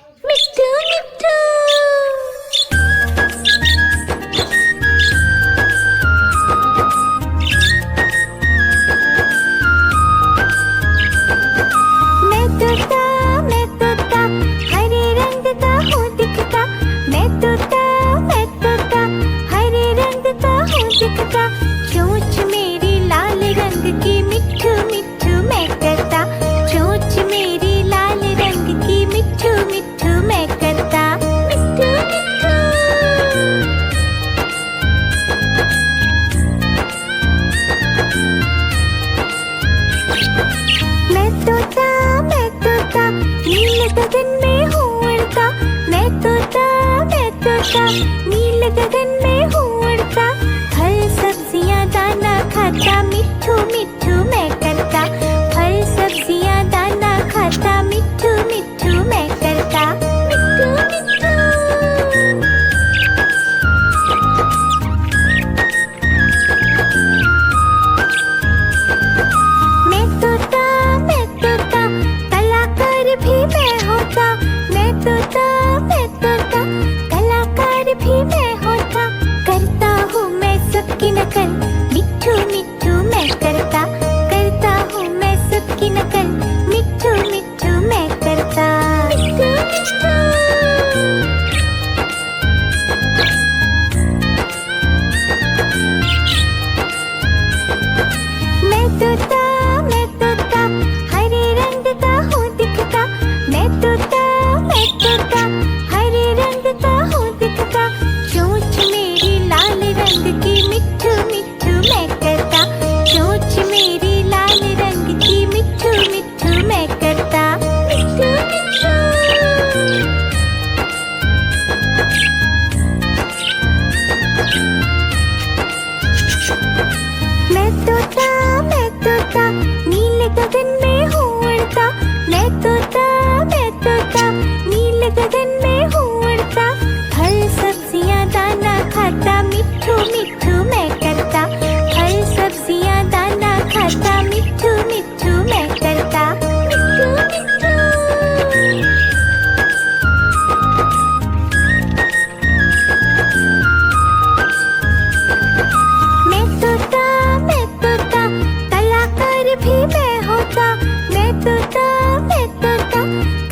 मिट्टू मिट्टू। मैं तोता हरे रंग का हूँ दिखता। मैं तोता हरे रंग का हूँ दिखता। चोंच मेरी लाल रंग की मिट्ठू मिट्ठू मैं करता। चोंच मेरी लाल रंग की मिट्ठू मिट्ठू मैं करता। मिट्टू मिट्टू। मैं तोता नील गगन में हूँ उड़ता। मैं तोता नील गगन में हूँ उड़ता। फल सब्जियाँ दाना खाता मिट्ठू मिट्ठू मैं करता। फल सब्जियाँ दाना खाता मिट्ठू मिट्ठू मैं करता। मिट्टू मिट्टू। मैं तोता कलाकार भी मैं होता। मैं तोता कलाकार भी मैं होता। करता हूँ मैं सबकी नकल मिट्ठू मिट्ठू मैं करता। करता हूँ मैं सबकी नकल मिट्ठू मिट्ठू मैं करता। मिट्टू मिट्टू। मैं तोता हरे रंग का हूँ दिखता। मैं तोता हरे रंग का हूँ दिखता। चोंच मेरी लाल रंग की मिट्ठू मिट्ठू मैं करता। चोंच मेरी लाल रंग की मिट्ठू मिट्ठू मैं करता। मिट्टू मिट्टू। मैं तोता नील गगन में हूँ उड़ता। मैं तोता नील गगन में हूँ उड़ता। फल सब्जियाँ दाना खाता मिट्ठू मिट्ठू मैं करता। फल सब्जियाँ दाना खाता मिट्ठू मिट्ठू मैं करता। मिट्टू मिट्टू। मैं तोता कलाकार भी मैं होता। मैं तोता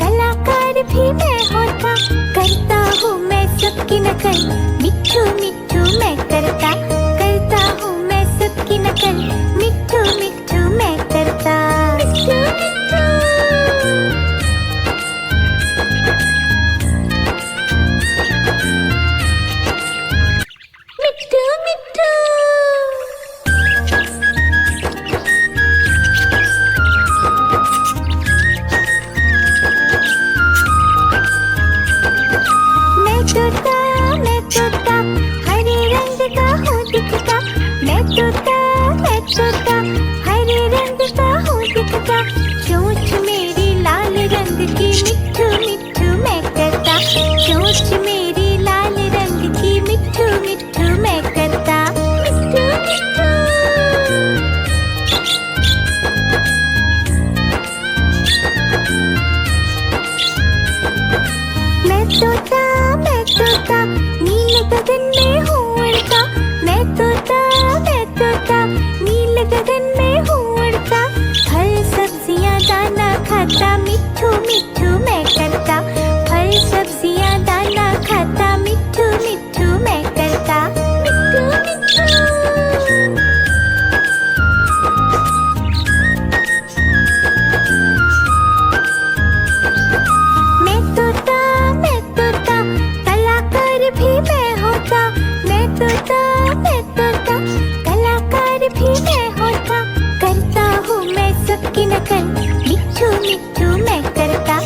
कलाकार भी मैं होता। करता हूँ मैं सबकी नकल मिट्ठू मिट्ठू मैं करता। करता हूँ मैं सबकी नकल मिट्ठू मिट्ठू मैं करता। मिट्टू मिट्टू। मिट्टू मिट्टू। मैं तोता हरे रंग का हूँ दिखता। मैं तोता हरे रंग का हूँ दिखता। चोंच मेरी लाल रंग की मिट्ठू मिट्ठू मैं करता। चोंच मेरी लाल रंग की मिट्ठू मिट्ठू मैं करता। मिट्टू मिट्टू। मैं तोता नील गगन में हूँ उड़ता। मैं तोता नील गगन में हूँ उड़ता। फल सब्जियाँ दाना खाता मिट्ठू मिट्ठू मैं करता। फल सब्जियाँ दाना खाता मिट्ठू मिट्ठू मैं करता। मिट्टू मिट्टू। मैं तोता कलाकार भी मैं होता। मैं तोता कलाकार भी मैं होता। करता हूँ मैं सबकी नकल मिट्ठू मिट्ठू मैं करता।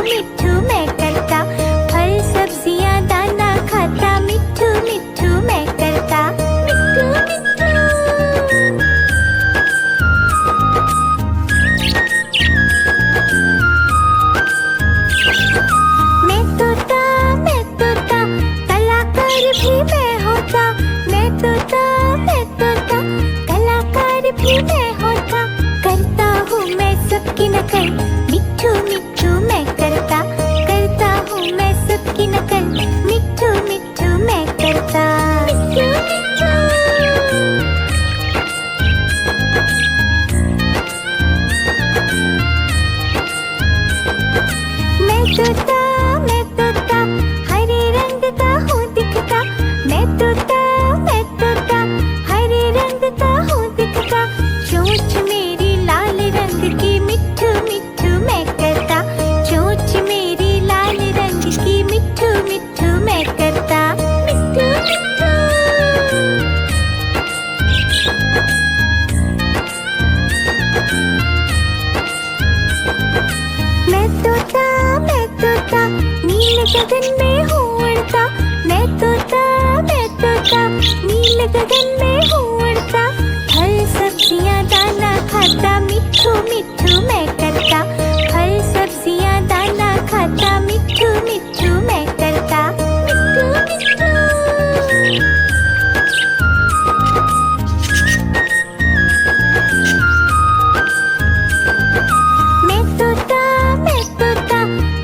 मिट्ठू मैं करता, फल सब्जियां दाना खाता, मिट्ठू मिट्ठू मैं करता, मिट्ठू मिट्ठू। मैं तोता कलाकार भी मैं होता, मैं तोता कलाकार भी मैं होता, करता हूँ मैं सबकी नकल, मिट्ठू मिट्ठू मैं करता, करता हूँ मैं सबकी नकल, मिट्ठू मिट्ठू मैं करता, मिट्ठू मिट्ठू। मैं तोता हरे रंग का हूँ दिखता, मैं तोता हरे रंग का हूँ दिखता, चोंच मेरी लाल रंग की, मिट्ठू मिट्ठू मैं करता, चोंच मेरी लाल रंग की, मिट्ठू मिट्ठू मैं करता, मिट्ठू मिट्ठू। मैं तोता नील गगन में हूँ उड़ता, मैं तोता नील गगन में हूँ उड़ता, फल सब्जियां दाना खाता, मिट्ठू मिट्ठू मैं करता, फल सब्जियां दाना खाता, मिट्ठू मिट्ठू मैं करता, मिट्ठू मिट्ठू। मैं तोता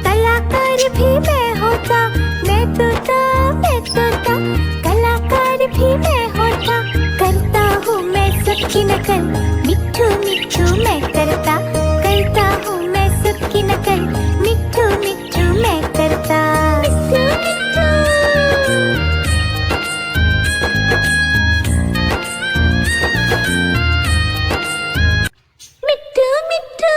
कलाकार भी मैं होता, मैं तोता कलाकार भी मैं होता, करता हूँ मैं सबकी नकल, मिट्ठू मिट्ठू मैं करता, करता हूँ मैं सबकी नकल, मिट्ठू मिट्ठू मैं करता, मिट्ठू मिट्ठू। मिट्ठू मिट्ठू।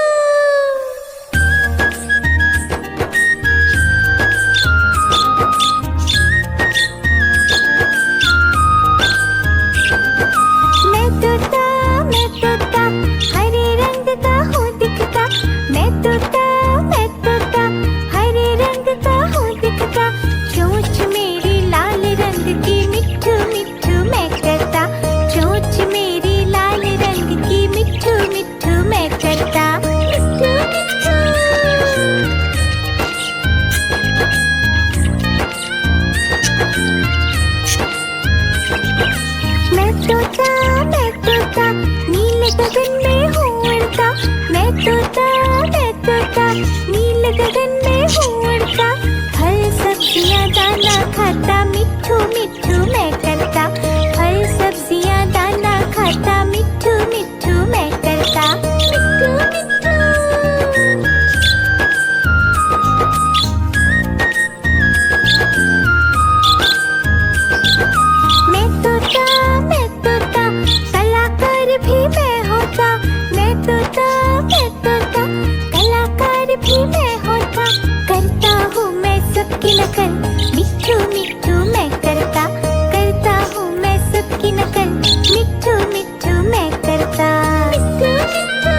मैं तोता हरे रंग का हूँ दिखता, मैं तोता हरे रंग का हूँ दिखता, चोंच मेरी लाल रंग की, मिट्ठू मिट्ठू मैं करता, चोंच मेरी लाल रंग की, मिट्ठू मिट्ठू मैं करता, मिट्ठू मिट्ठू। मैं तोता नील गगन में हूँ उड़ता, मैं तोता नील गगन में हूँ उड़ता, फल सब्जियां दाना खाता, मिट्ठू मिट्ठू मैं करता, फल सब्जियां दाना खाता, मिट्ठू मिट्ठू मैं करता, मिट्ठू मिट्ठू। मैं तोता कलाकार भी मैं होता, मैं तोता कलाकार भी मैं होता, करता हूँ मैं सबकी नकल, मिट्ठू मिट्ठू मैं करता, करता हूँ मैं सबकी नकल, मिट्ठू मिट्ठू मैं करता, मिट्ठू मिट्ठू।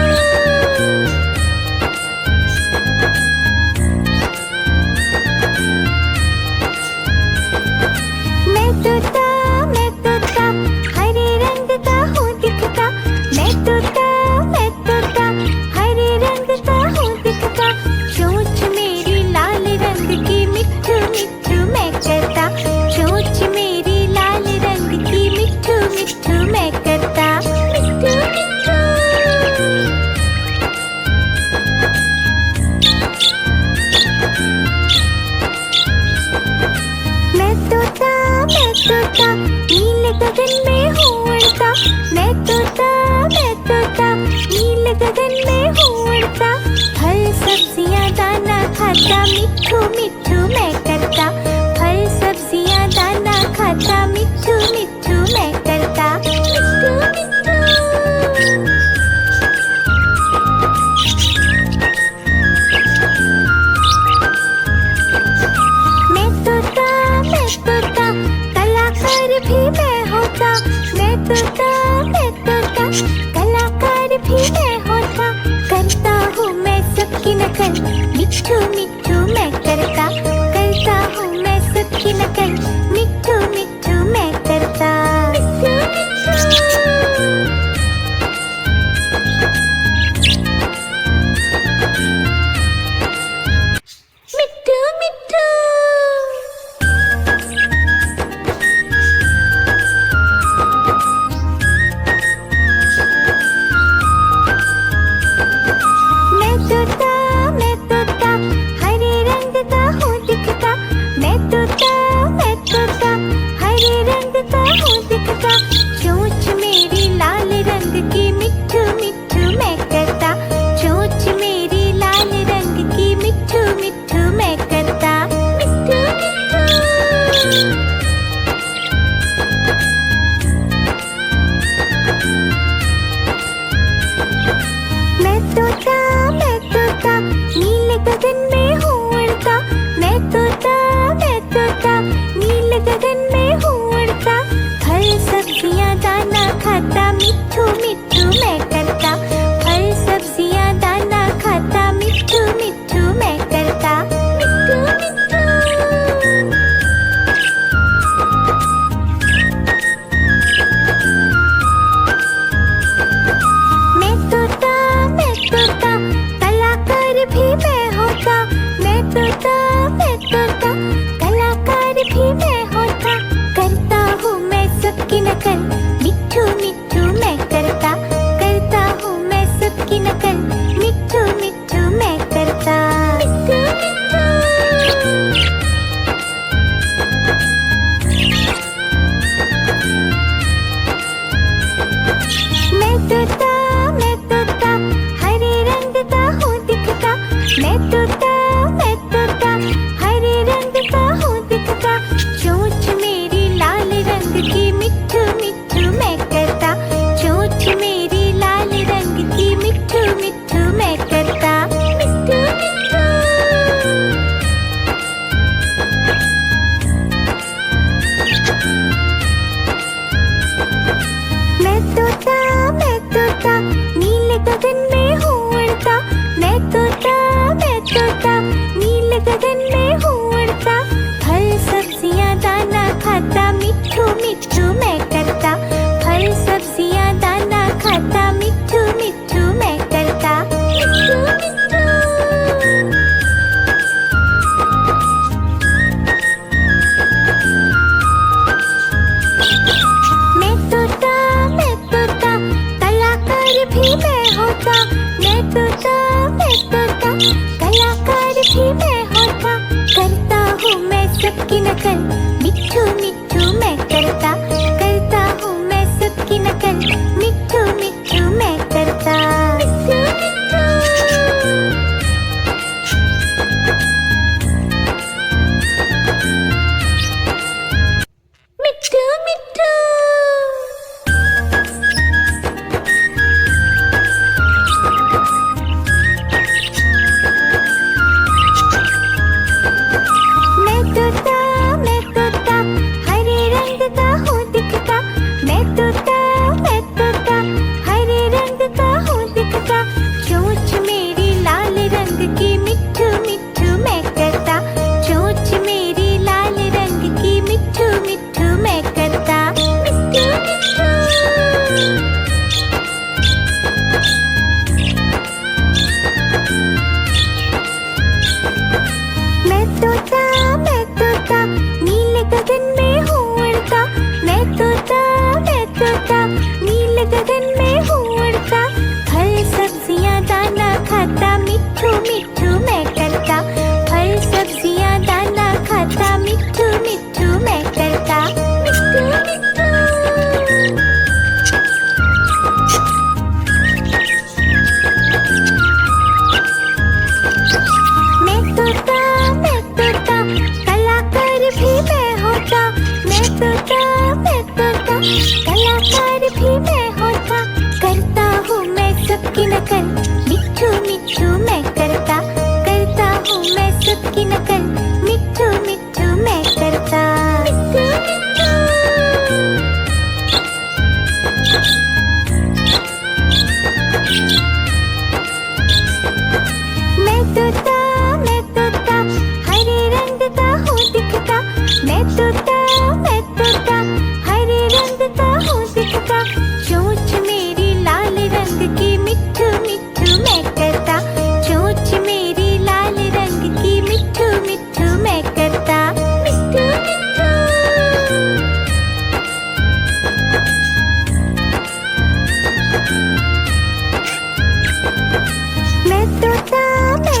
मैं तोता हरे रंग का हूँ दिखता, मैं तोता हरे रंग का हूँ दिखता, चोंच मेरी लाल रंग की, मिट्ठू मिट्ठू मैं करता, चोंच मेरी लाल रंग की, मिट्ठू मिट्ठू मैं करता, मिट्ठू मिट्ठू। मैं तोता नील गगन में हूँ उड़ता, मैं तोता नील गगन में हूँ उड़ता, फल सब्जियां दाना खाता, मिट्ठू मिट्ठू मैं करता, फल सब्जियां दाना खाता, मिट्ठू मिट्ठू मैं करता, मिट्ठू मिट्ठू। मैं तोता कलाकार भी मैं होता, मैं तोता कलाकार भी मैं होता, करता हूँ मैं सबकी नकल, मिट्ठू मिट्ठू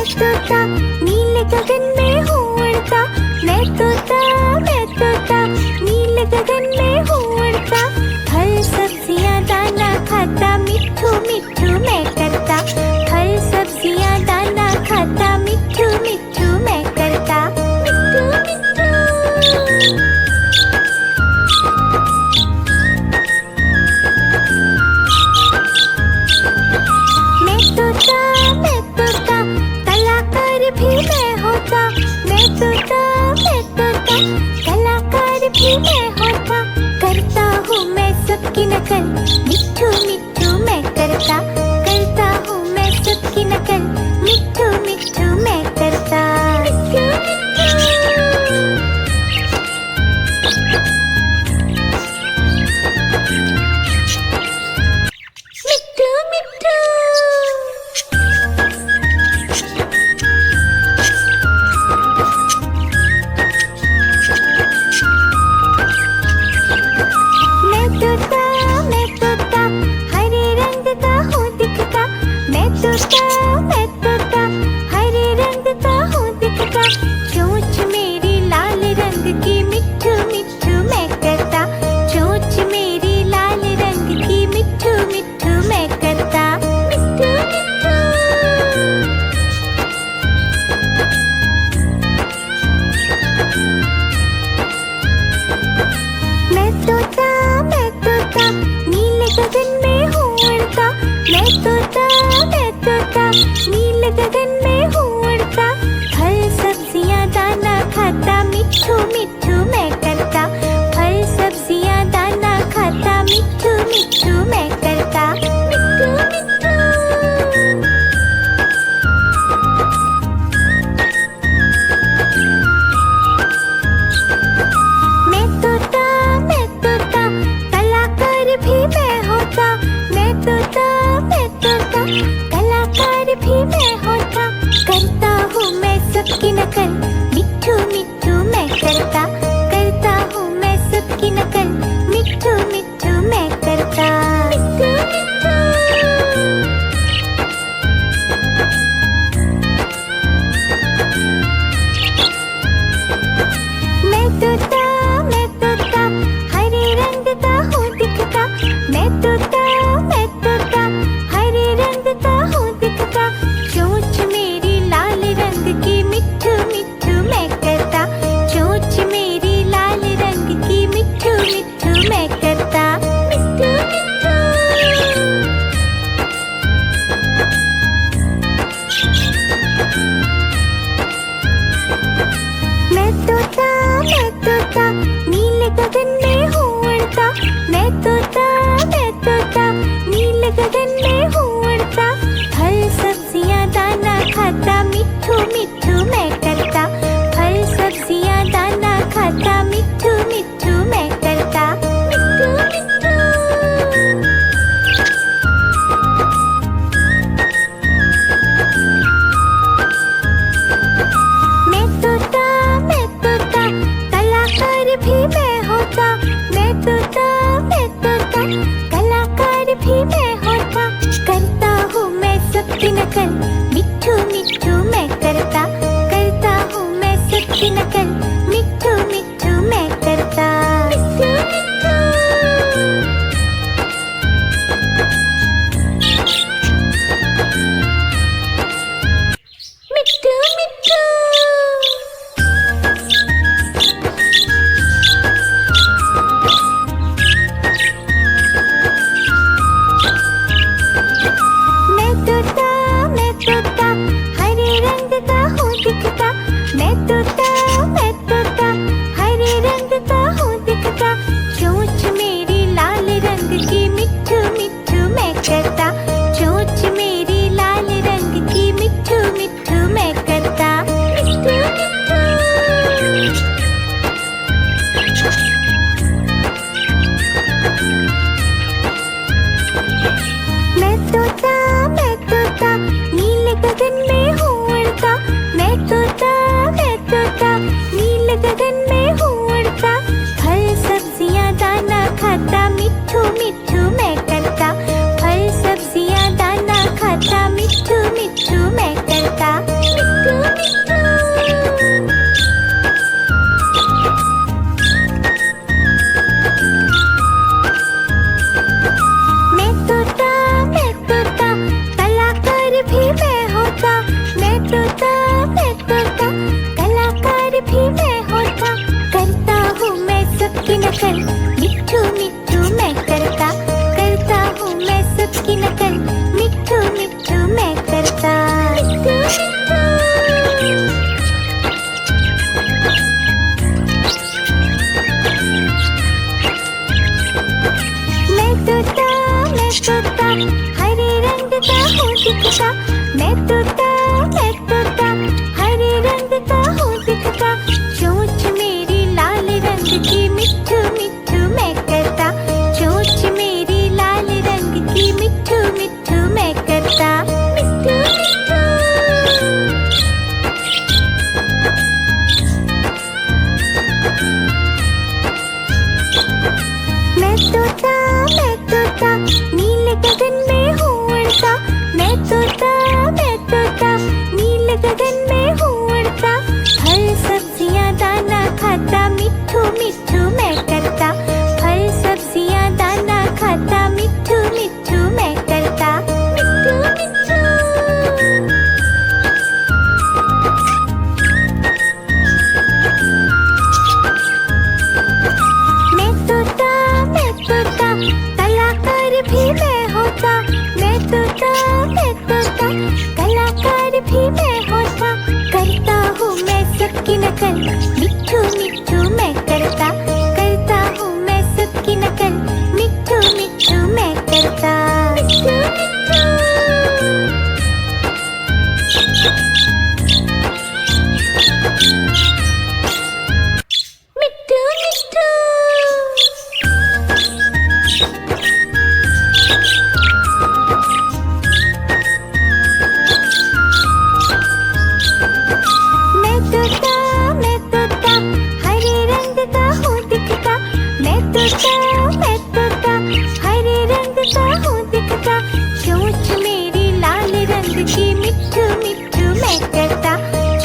तोता नीले गगन में हूँ उड़ता, मैं तोता नीले गगन में हूँ उड़ता। फल सब्जियाँ दाना खाता, मिट्ठू मिट्ठू मैं करता। फल सब्जियाँ दाना खाता, मिट्ठू मिट्ठू मैं करता। मिट्ठू मिट्ठू। मैं तोता कलाकार भी मैं होता। मैं तोता कलाकार भी मैं होता। करता हूँ मैं सबकी नकल, मिट्ठू मिट्ठू मैं करता। करता हूँ मैं सबकी नकल, मिट्ठू मिट्ठू मैं करता। मिट्ठू मिट्ठू। मैं तोता हरे रंग का हूँ दिखता। मैं तोता हरे रंग का हूँ दिखता। चोंच मेरी लाल रंग की, मिट्ठू मिट्ठू मैं करता। चोंच मेरी लाल रंग की, मिट्ठू मिट्ठू मैं करता। मिट्ठू मिट्ठू। मैं तोता नीले गगन में हूँ उड़ता। मैं तोता नीले गगन में हूँ उड़ता। फल सब्जियाँ दाना खाता, मिट्ठू मिट्ठू मैं करता। फल सब्जियाँ दाना खाता, मिट्ठू मिट्ठू मैं करता। मिट्ठू मिट्ठू। मैं तोता कलाकार भी मैं होता। मैं तोता कलाकार भी मैं होता। करता हूँ मैं सबकी नकल, मिट्ठू मिट्ठू मैं करता। करता हूँ मैं सबकी नकल, मिट्ठू मिट्ठू मैं करता। मिट्ठू मिट्ठू। मैं तोता हरे रंग का हूँ दिखता। मैं तोता हरे रंग का हूँ दिखता। चोंच मेरी लाल रंग की, मिट्ठू मिट्ठू मैं करता। चोंच मेरी लाल रंग की, मिट्ठू मिट्ठू मैं करता। मिट्ठू मिट्ठू। मैं तोता नीले गगन में हूँ उड़ता। मैं तोता नीले गगन में हूँ उड़ता। फल सब्जियाँ दाना खाता, मिट्ठू मिट्ठू मैं करता। फल सब्जियाँ दाना खाता, मिट्ठू मिट्ठू मैं करता। मिट्ठू मिट्ठू। मैं तोता कलाकार भी मैं होता। मैं तोता कलाकार भी मैं होता। करता हूँ मैं सबकी नकल, मिट्ठू मिट्ठू मैं करता। करता हूँ मैं सबकी नकल, मिट्ठू मिट्ठू मैं करता। मिट्ठू मिट्ठू। मिट्ठू मिट्ठू। मैं तोता हरे रंग का हूँ दिखता। मैं तोता हरे रंग का हूँ दिखता। चोंच मेरी लाल रंग की, मिट्ठू मिट्ठू मैं करता। चोंच मेरी लाल रंग की, मिट्ठू मिट्ठू मैं करता। मिट्ठू मिट्ठू। मैं तोता नीले गगन में हूँ उड़ता। गगन में हूँ उड़ता, फल सब्जियाँ दाना खाता, मिट्ठू मिट्ठू मैं करता, फल सब्जियाँ दाना खाता, मिट्ठू मिट्ठू मैं करता, मिट्ठू मिट्ठू। मैं तोता कलाकार भी मैं होता, मैं तोता कलाकार भी मैं होता, करता हूँ मैं सबकी नकल, मिट्ठू मिट्ठू मैं करता, करता हूँ मैं सबकी नकल, मिट्ठू मिट्ठू मैं करता, मिट्ठू मिट्ठू। मिट्ठू मिट्ठू। मैं तोता हरे रंग का हूँ दिखता, मैं तोता हरे रंग का हूँ दिखता, चोंच मेरी लाल रंग की, मिट्ठू मिट्ठू मैं करता,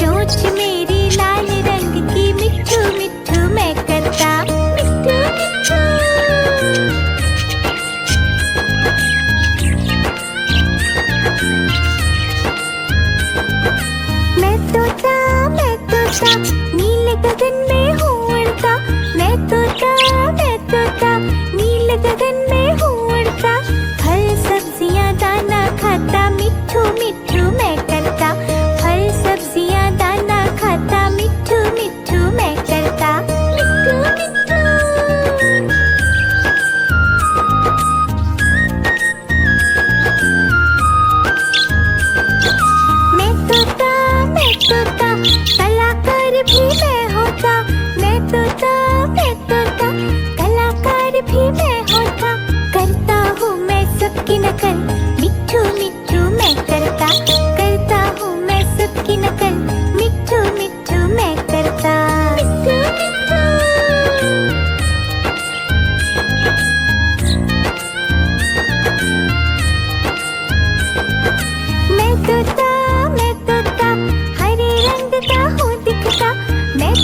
चोंच मेरी लाल रंग की, मिट्ठू मिट्ठू मैं करता, मिट्ठू मिट्ठू। मैं तोता नीले गगन में हूँ उड़ता, मैं तोता नीले गगन में हूँ उड़ता, फल सब्जियाँ दाना खाता, मिट्ठू मिट्ठू मैं करता, फल सब्जियाँ दाना खाता, मिट्ठू मिट्ठू मैं करता, मिट्ठू मिट्ठू। मैं तोता कलाकार भी मैं होता, मैं तोता कलाकार भी मैं होता, करता हूँ मैं सबकी नकल, मिट्ठू मिट्ठू मैं करता, करता हूँ मैं सबकी नकल, मिट्ठू मिट्ठू मैं करता, मिट्ठू मिट्ठू। मैं तोता हरे रंग का हूँ दिखता, मैं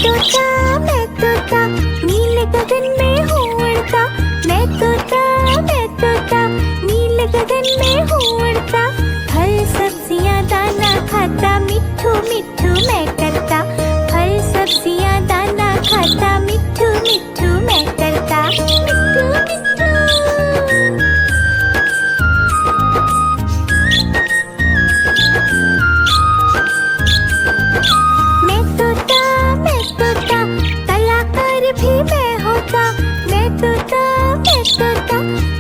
मैं तोता नीले गगन में हूँ उड़ता। मैं तोता नीले गगन में हूँ उड़ता। फल सब्जियाँ दाना खाता मिट्ठू मिट्ठू मैं करता। फल सब्जियाँ दाना खाता मिट्ठू मिट्ठू मैं करता। मिट्ठू मिट्ठू। मैं तोता कलाकार भी मैं होता। मैं तोता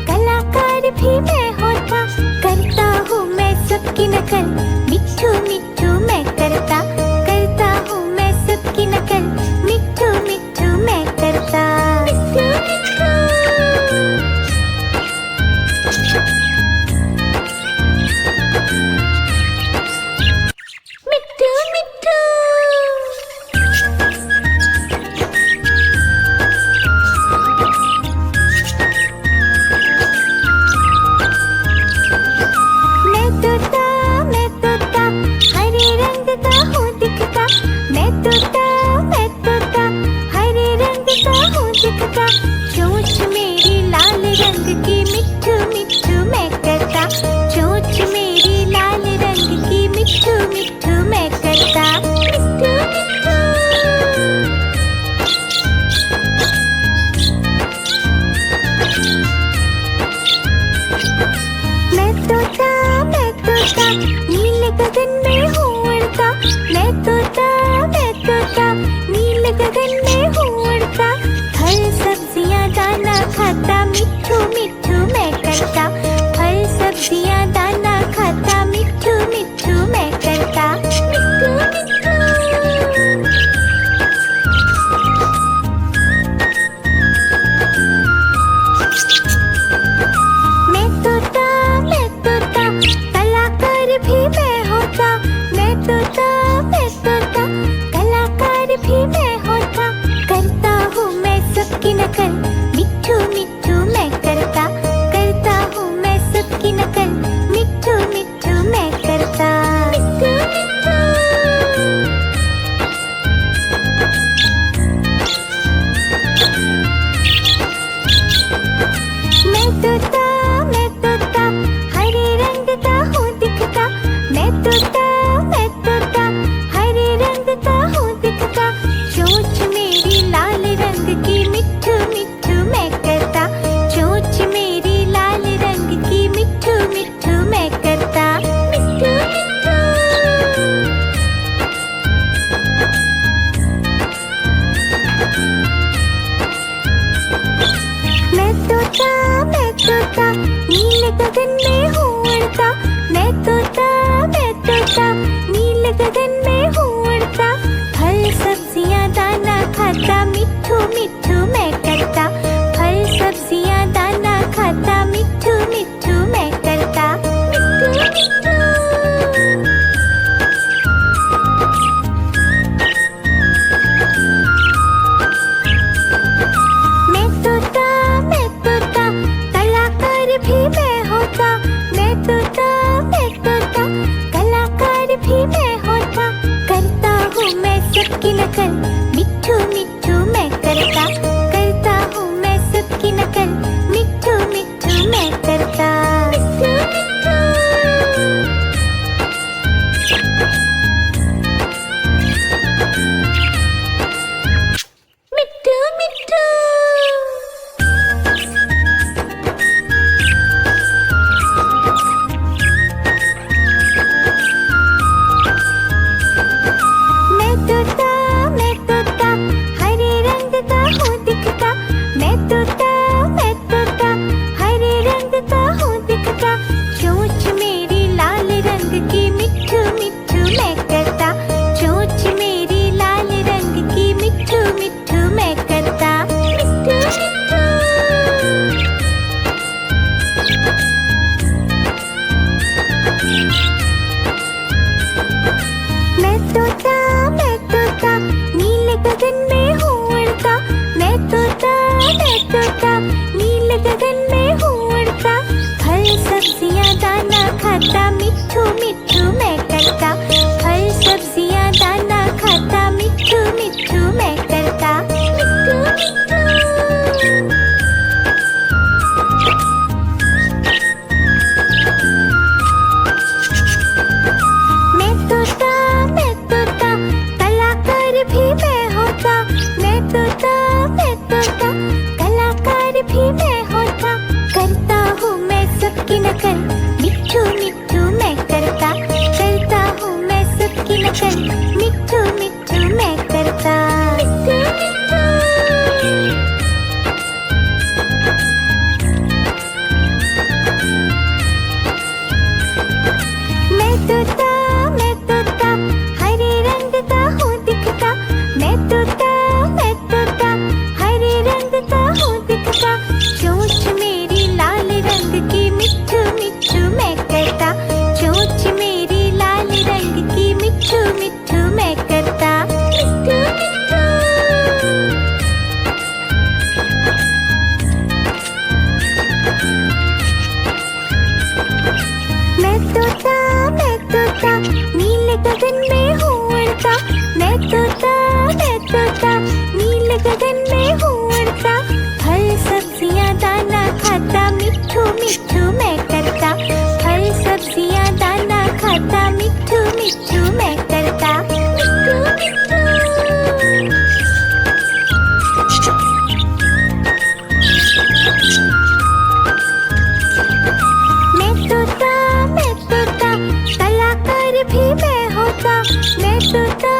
कलाकार भी मैं होता। करता हूँ मैं सबकी नकल मिट्ठू मिट्ठू मैं करता। करता हूँ मैं सबकी नकल मिट्ठू मिट्ठू मैं करता। मिट्ठू मिट्ठू। मिट्ठू मिट्ठू। मैं तोता हरे रंग का हूँ दिखता। मैं तोता हरे रंग का हूँ दिखता। चोंच मेरी लाल रंग की मिट्ठू मिट्ठू मैं करता। चोंच मेरी लाल रंग की मिट्ठू मिट्ठू मैं करता। मिट्ठू मिट्ठू। मैं तोता नीले गगन में हूँ उड़ता। मैं तोता नीले गगन में हूँ उड़ता। फल सब्जियाँ दाना खाता मिट्ठू मिट्ठू मैं करता। फल सब्जियाँ दाना खाता मिट्ठू मिट्ठू मैं करता। मिट्ठू मिट्ठू। मैं तोता कलाकार भी मैं होता। मैं तोता कलाकार भी मैं होता। करता हूँ मैं सबकी नकल मिट्ठू मिट्ठू मैं करता। करता हूँ मैं सबकी नकल मिट्ठू मिट्ठू मैं करता। मिट्ठू मिट्ठू। मैं तोता हरे रंग का हूँ दिखता। मैं तोता हरे रंग का हूँ दिखता। चोंच मेरी लाल रंग की मिट्ठू मिट्ठू मैं करता। चोंच मेरी लाल रंग की मिट्ठू मिट्ठू मैं करता। मिट्ठू मिट्ठू। मैं तोता नीले गगन में हूँ उड़ता। मैं तोता नीले गगन में हूँ उड़ता। फल सब्जियाँ दाना खाता मिट्ठू मिट्ठू मैं करता। फल सब्जियाँ दाना खाता मिट्ठू मिट्ठू मैं करता। मिट्ठू मिट्ठू। मैं तोता कलाकार भी मैं होता। मैं तोता कलाकार भी मैं होता। करता हूँ मैं सबकी नकल मिट्ठू मिट्ठू मैं करता। करता हूँ मैं सबकी नकल मिट्ठू मिट्ठू मैं करता। मिट्ठू मिट्ठू। मिट्ठू मिट्ठू। मैं तोता हरे भी मैं होता, मैं तोता, मैं तोता, कलाकार भी मैं होता। करता हूँ मैं सबकी नकल, मिट्ठू मिट्ठू मैं करता। करता हूँ मैं सबकी नकल, मिट्ठू मिट्ठू मैं करता। मिट्ठू मिट्ठू। मैं तोता, हरे रंग का हूँ दिखता। मैं तोता, हरे रंग का हूँ दिखता। चोंच मेरी लाल रंग की, मिट्ठू मिट्ठू मैं करता। चोंच मेरी लाल रंग की, मिट्ठू मिट्ठू मैं करता। मिट्ठू मिट्ठू। मैं तोता, नीले गगन में हूँ उड़ता। मैं तोता, नीले गगन में हूँ उड़ता। फल सब्जियाँ दाना खाता, मिट्ठू मिट्ठू मैं करता। फल सब्जियाँ दाना खाता, मिट्ठू मिट्ठू मैं करता। मिट्ठू मिट्ठू। मैं तोता, कलाकार भी मैं होता। मैं तोता,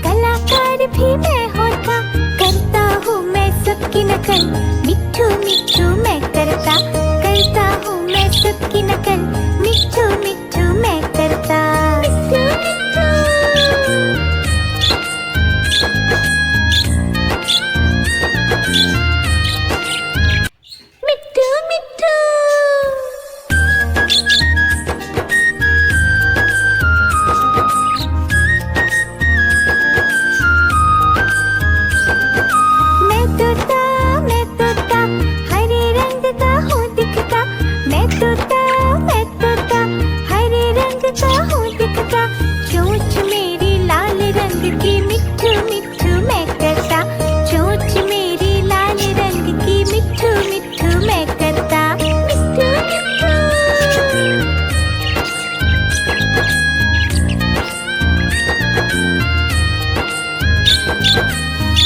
कलाकार भी मैं होता। करता हूँ मैं सबकी नकल, मिट्ठू मिट्ठू मैं करता। करता हूँ मैं सबकी नकल, मिट्ठू मिट्ठू मैं करता। मिट्ठू मिट्ठू। मिट्ठू मिट्ठू। मैं तोता, हरे रंग का हूँ दिखता। मैं तोता, हरे रंग का हूँ दिखता। चोंच मेरी लाल रंग की, मिट्ठू मिट्ठू मैं करता। चोंच मेरी लाल रंग की, मिट्ठू मिट्ठू मैं करता। मिट्ठू मिट्ठू।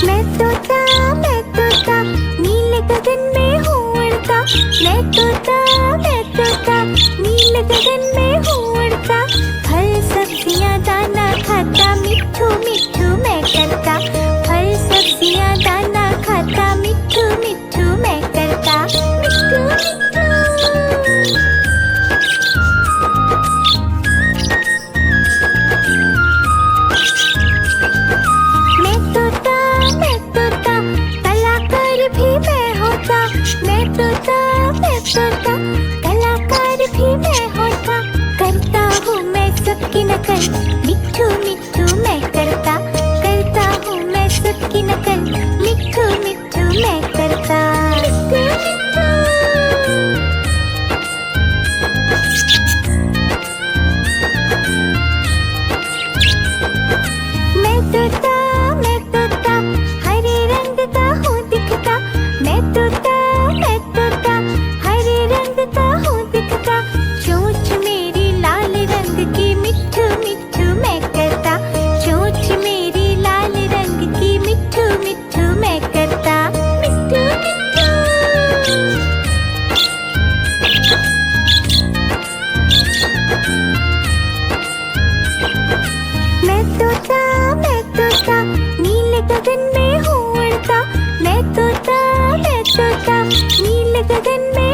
मैं तोता, नीले गगन में हूँ उड़ता। मैं तोता, नीले गगन में हूँ उड़ता। फल सब्जियाँ दाना खाता, मिट्ठू मिट्ठू मैं करता। फल सब्जियाँ दाना खाता, मिट्ठू मिट्ठू मैं करता। मिट्ठू मिट्ठू। मैं तोता, कलाकार भी मैं होता। मैं तोता, कलाकार भी मैं होता। करता हूँ मैं सबकी नकल, मिट्ठू मिट्ठू मैं करता। करता हूँ मैं सबकी नकल, मिट्ठू मिट्ठू मैं करता। मिट्ठू मिट्ठू। मैं तोता, हरे रंग का हूँ दिखता। मैं तोता, हरे रंग का हूँ दिखता। चोंच मेरी लाल रंग की, मिट्ठू मिट्ठू मैं करता। चोंच मेरी लाल रंग की, मिट्ठू मिट्ठू मैं करता। मिट्ठू मिट्ठू। मैं तोता, नीले गगन में हूँ उड़ता। मैं तोता, नीले गगन में